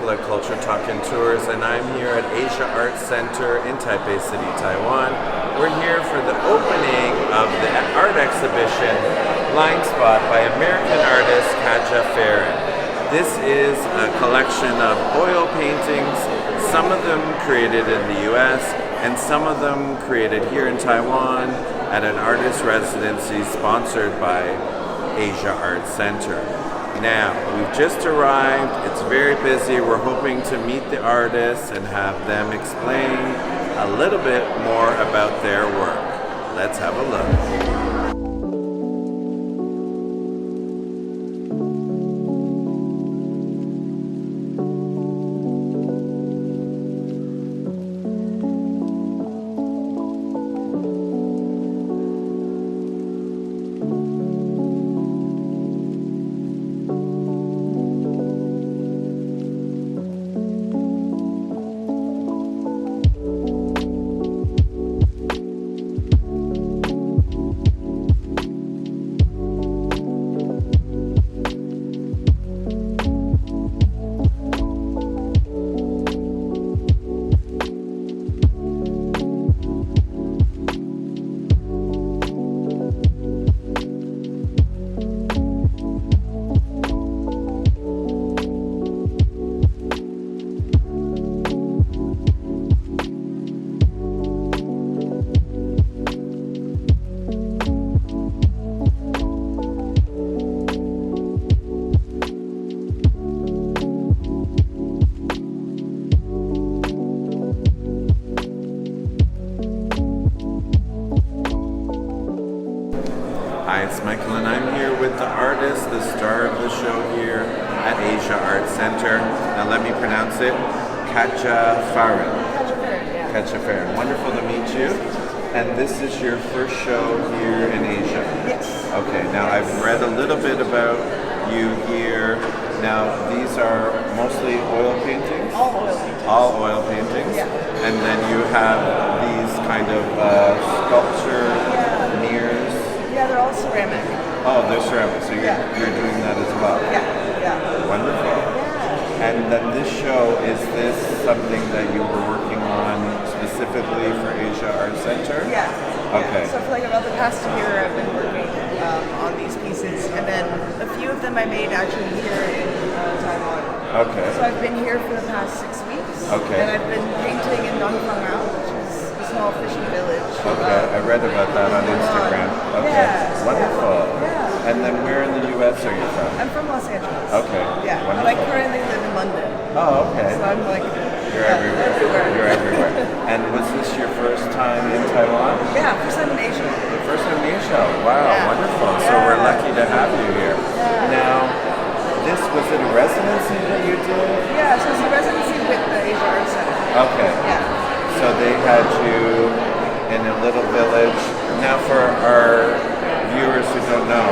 people at Culture Talk and Tours, and I'm here at Asia Art Center in Taipei City, Taiwan. We're here for the opening of the art exhibition Blind Spot by American artist Katja Farin. This is a collection of oil paintings, some of them created in the US and some of them created here in Taiwan at an artist residency sponsored by Asia Art Center. Now, we've just arrived, it's very busy, we're hoping to meet the artists and have them explain a little bit more about their work. Let's have a look. Hi, it's Michael and I'm here with the artist, the star of the show here at Asia Art Center. Now let me pronounce it, Katja Farin. Katja Farin, yeah. Katja Farin. Wonderful to meet you. And this is your first show here in Asia? Yes. Okay, now I've read a little bit about you here. Now these are mostly oil paintings? All oil paintings. All oil paintings? Yeah. And then you have these kind of sculpture mirrors? Yeah, they're all ceramic. Oh, they're ceramic, so you're doing that as well? Yeah. Wonderful. Yeah. And then this show, is this something that you were working on specifically for Asia Art Center? Yeah. Okay. So for like about the past year, I've been working on these pieces, and then a few of them I made actually here in Taiwan. Okay. So I've been here for the past 6 weeks. Okay. And I've been painting in Nongfangao, which is a small fishing village. Okay, I read about that on Instagram. Okay, Yeah. wonderful. Yeah. And then where in the U.S. are you from? I'm from Los Angeles. Okay, Yeah. wonderful. But I currently live in London. Oh, okay. So I'm like... You're everywhere. You're everywhere. And was this your first time in Taiwan? Yeah, first time in Asia. First time in Asia. Wow, Yeah. wonderful. So Yeah. we're lucky to have you here. Yeah. Now, this was it a residency that you did? Yeah, so it's a residency with the Asia Art Center. Okay. Yeah. So they had you in a little village. Now for our viewers who don't know,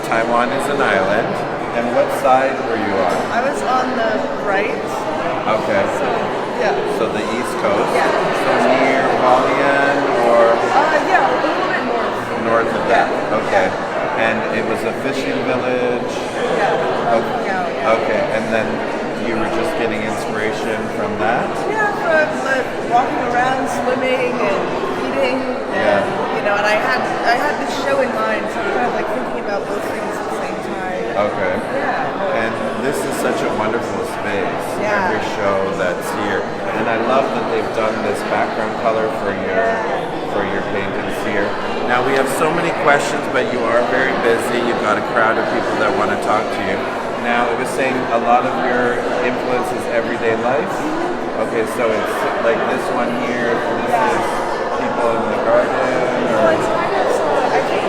Taiwan is an island. And what side were you on? I was on the right. Okay. So, yeah. So the East Coast? Yeah. So near Hualien or Yeah, a little bit north. north of that? Yeah. Okay. And it was a fishing village? Yeah. Okay. Yeah. Okay. And then you were just getting inspiration from that? Yeah, from walking around, swimming, and eating, and and I had this show in mind, so I was kind of like thinking about both things at the same time. Okay. Yeah. And this is such a wonderful space. Yeah. Every show that's here, and I love that they've done this background color for your paintings here. Now we have so many questions, but you are very busy. You've got a crowd of people that want to talk to you. Now it was saying a lot of your influence is everyday life. Okay, so it's like this one here. This is people in the garden, Well, or it's kind of I think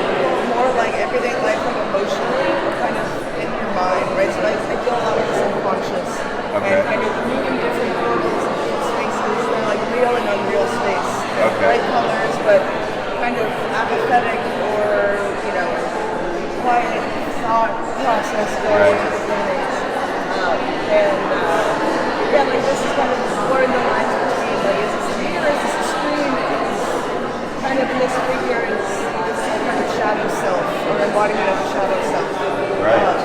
more like everyday life, like emotionally, kind of in your mind, right? So I feel a lot of the subconscious, Okay. and kind of moving different buildings and different spaces. They're like real and unreal space. They're Okay. bright colors, but kind of apathetic or quiet thought process going Right. into the paintings. Like this is kind of blurring the lines between like is this a mirror, is this a screen, is kind of in this figure is this kind of shadow self or embodiment of the shadow self. Right.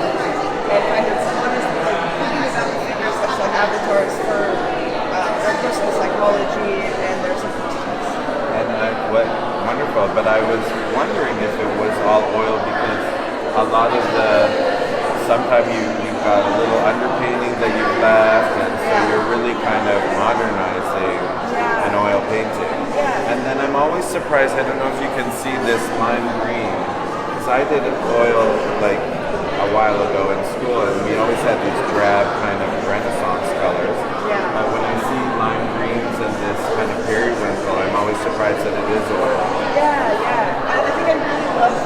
And kind of honestly like thinking about the figures that's like advertised charts for their personal psychology and their self-esteem. And what wonderful, but I was wondering if it was all oil because a lot of sometimes you've got a little underpainting that you've left, and so you're really kind of modernizing an oil painting. Yeah. And then I'm always surprised, I don't know if you can see this lime green, because I did oil like a while ago in school, and we always had these drab kind of Renaissance colors. Yeah. But when I see lime greens and this kind of periwinkle, I'm always surprised that it is oil. Yeah. I think I really love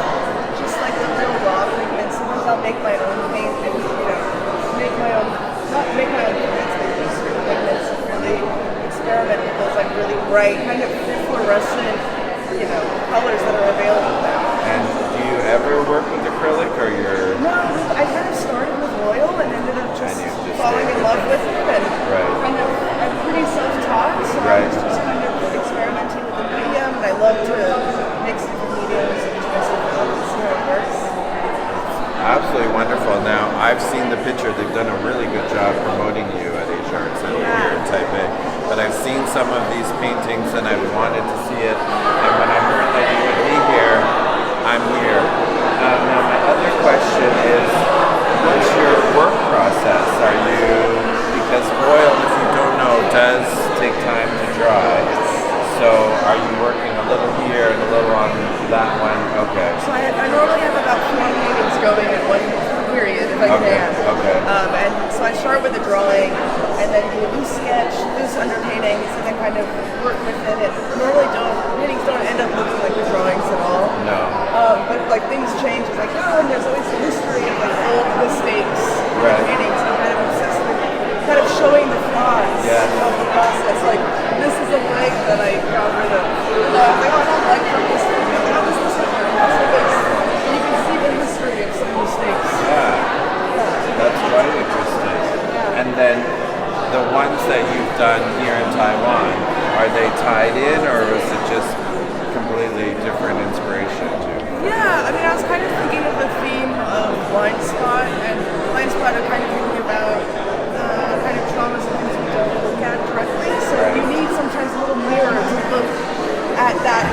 just like the real raw pigments. Sometimes I'll make my own paint and make my own pigments, but just certain pigments and really experiment with those like really bright, kind of fluorescent, colors that are available now. And do you ever work with acrylic or you're... No, I kind of started with oil and ended up just falling in love with it, and kind of, I'm pretty self-taught, so I was just kind of experimenting with the medium, and I love to mix different mediums and try something out and see how it works. Absolutely wonderful. Now, I've seen the picture. They've done a really good job promoting you at Asia Art Center here in Taipei. But I've seen some of these paintings and I've wanted to see it. And when I heard that you would be here, I'm here. Now, my other question is, what's your work process? Are you, because oil, if you don't know, does take time to dry. So are you working a little here and a little on that one? Okay. So I normally have about 4 paintings going in one period, if I can. Okay. And so I start with a drawing, and then do a loose sketch, loose underpaintings, and then kind of work within it. Normally paintings don't end up looking like the drawings at all. No. But like things change. It's like, and there's always a history of like old mistakes in paintings. I'm kind of obsessed with kind of showing the flaws of the process. Like, this is a leg that I got rid of. And I was like, I don't like from history. How does this happen? So you can see the history of some mistakes. That's quite interesting. And then the ones that you've done here in Taiwan, are they tied in or is it just completely different inspiration too? Yeah, I was kind of thinking of the theme of blind spot, and blind spot are kind of thinking about the kind of traumas and things we don't look at directly. So you need sometimes a little mirror to look at that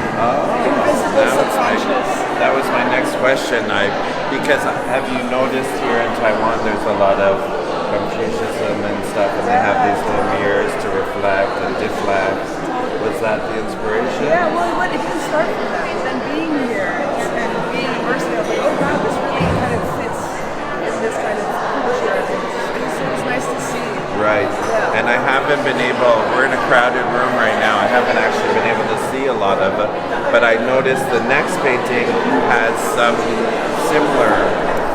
invisible subconscious. That was my next question. Because have you noticed here in Taiwan there's a lot of Confucianism and stuff, and they have these little mirrors to reflect and deflect. Was that the inspiration? Yeah, well, it didn't start from that. Then being here and being immersed, I was like, oh wow, this really kind of fits in this kind of culture. It's nice to see. Right. Yeah. And I haven't been able, we're in a crowded room right now, I haven't actually been able to see a lot of it, but I noticed the next painting has some similar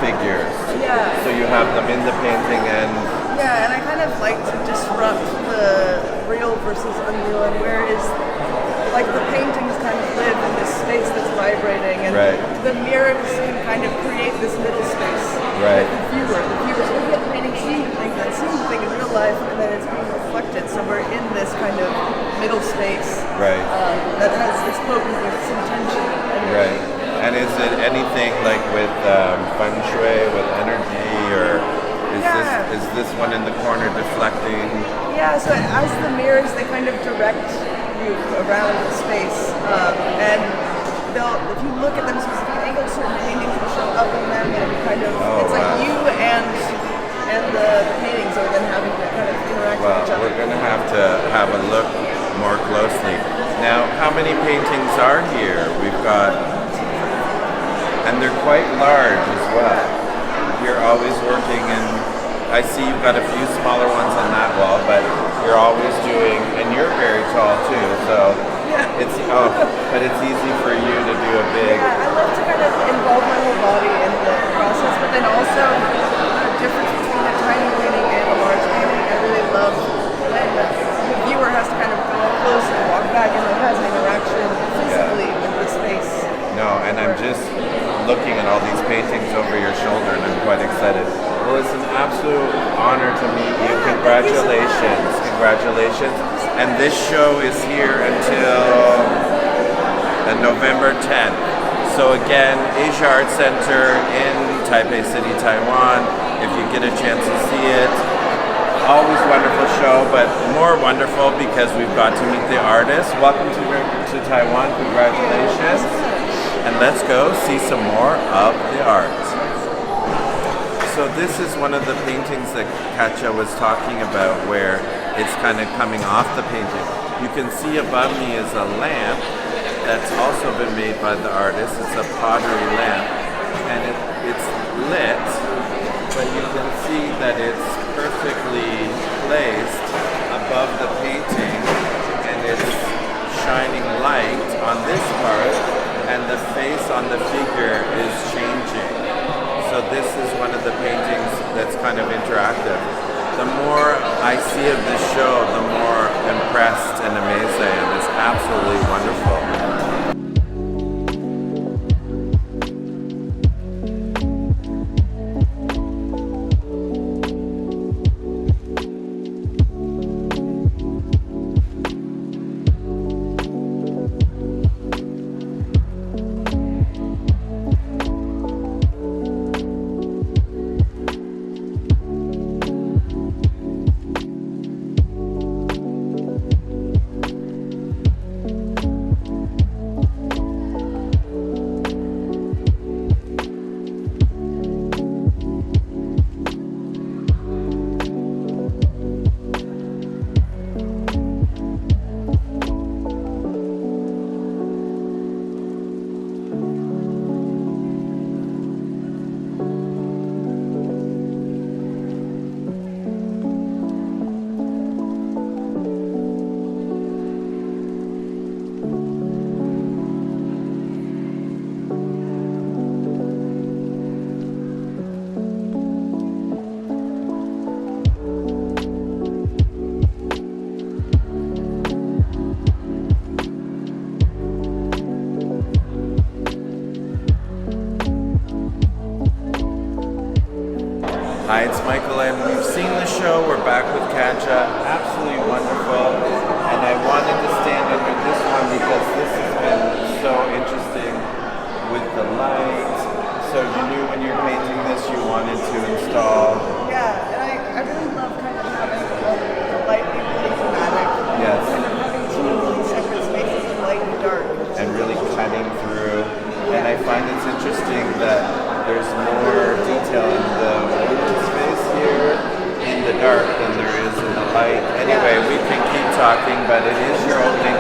figures. Yeah. So you have them in the painting and... Yeah, and I kind of like to disrupt the real versus unreal, and whereas like the paintings kind of live in this space that's vibrating, and the mirrors can kind of create this middle space. Right. The viewers looking at the painting, seeing the thing in real life, and then it's being reflected. So we're in this kind of middle space that is spoken with some tension. Right. And is it anything like with feng shui, with energy, or is this one in the corner deflecting? Yeah, so as the mirrors, they kind of direct you around the space, and if you look at them specifically angles, certain paintings will show up in them, and kind of like you and the paintings are then having to kind of interact with each other. We're going to have a look more closely. Now, how many paintings are here? We've got, and they're quite large as well. You're always working, and I see you've got a few smaller ones on that wall, but you're always doing, and you're very tall too, so but it's easy for you to do a big... Yeah, I love to kind of involve my whole body in the process, but then also the difference between a tiny painting and a large painting, I really love when the viewer has to kind of go up close and walk back and it has an interaction physically with the space. No, and I'm just looking at all these paintings over your shoulder and I'm quite excited. Well, it's an absolute honor to meet you. Congratulations. Congratulations. And this show is here until November 10th. So again, Asia Art Center in Taipei City, Taiwan. If you get a chance to see it, always wonderful show, but more wonderful because we've got to meet the artists. Welcome to Taiwan. Congratulations. And let's go see some more of the art. So this is one of the paintings that Katja was talking about where it's kind of coming off the painting. You can see above me is a lamp that's also been made by the artist. It's a pottery lamp and it's lit, but you can see that it's perfectly placed above the painting and it's shining light on this part and the face on the figure is changing. So this is one of the paintings that's kind of interactive. The more I see of this show, the more impressed and amazed I am. It's absolutely wonderful. Hi, it's Michael, and we've seen the show. We're back with Katja. Absolutely wonderful. And I wanted to stand under this one because this has been so interesting with the light. So you knew when you're painting this you wanted to install. Yeah, and I really love kind of having the light be really dramatic. Yes. And then having two really separate spaces of light and dark. And really cutting through. And I find it's interesting that there's more detail in the open space here in the dark than there is in the light. Anyway, we can keep talking, but it is your opening.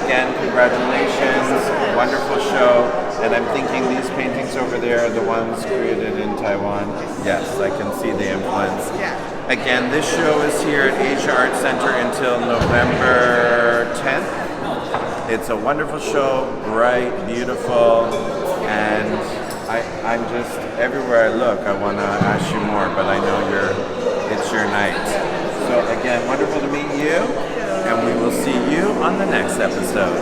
Again, congratulations, wonderful show. And I'm thinking these paintings over there are the ones created in Taiwan. Yes, I can see the influence. Yeah. Again, this show is here at Asia Art Center until November 10th. It's a wonderful show, bright, beautiful, and I'm just, everywhere I look, I want to ask you more, but I know it's your night. So again, wonderful to meet you, and we will see you on the next episode.